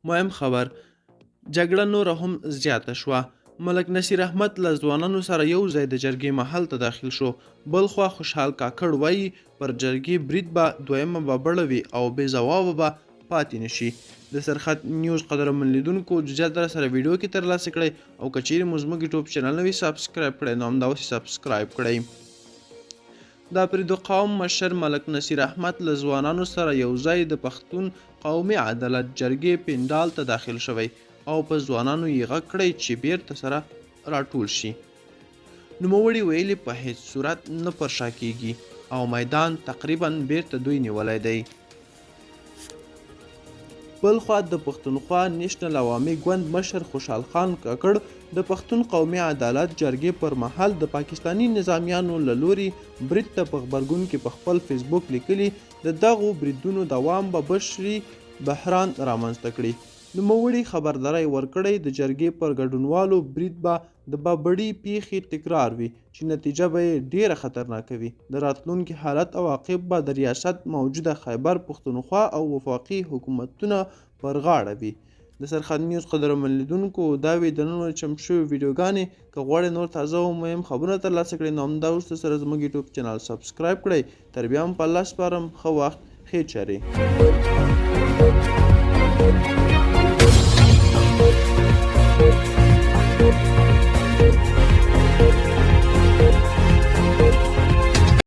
مهم خبر جګړه نوره هم زیاته شوه. ملک نصیر احمد له ځوانانو سره یو ځای د جرګې محل ته داخل شو. بلخوا خوشحال کاکړ وایي پر جرګې برید به دویمه به بړه وي او بې ځوابه به پاتې نشي. د سرخط نیوز قدرمن لیدونکو ججات در سره ویډیو کې ترلاسه کړئ او که چیرې مو زموږ یوټیوب چینل نه وي سبسکرایب کړئ نو همداسې سبسکرایب کړئ. د پردو قوم مشر ملک نصیر احمد له ځوانانو سره یو ځای د پښتون قومي عدالت جرګې پنډال ته داخل شوی او په ځوانانو یې غږ کړی چې بیرته سره راټول شي. نوموړي ویلي په هیڅ صورت نه پر شا کیږي او میدان تقریبا بیرته دوی نیولی دی. بلخوا د پښتونخوا نیشنل عوامي ګوند مشر خوشحال خان کاکړ د پښتون قومي عدالت جرګې پر مهال د پاکستاني نظامیانو له لوري برید ته په غبرګون کې په خپل فیسبوک لیکلي د دغو بریدونو دوام به بشري بحران رامنځته کړي. نوموړي خبرداری ورکړی د جرګې پر ګډونوالو برید به د بړې پیښې تکرار وي چې نتیجه به یې ډیره خطرناکه وي. د راتلونکي حالت عواقب به د ریاست موجوده خیبر پښتونخوا او وفاقي حکومتونه پر غاړه وي. د سرخط نیوز قدرمن لیدونکو دا وي د نن چمتو شوې ویډیوګانې. که غواړئ نور تازه او مهم خبرونه ترلاسه کړئ نو همدا اوس سره زموږ یوټیوب چینل سبسکرایب کړئ. تر بیا هم په الله سپارم. ښه وخت، ښې چارې.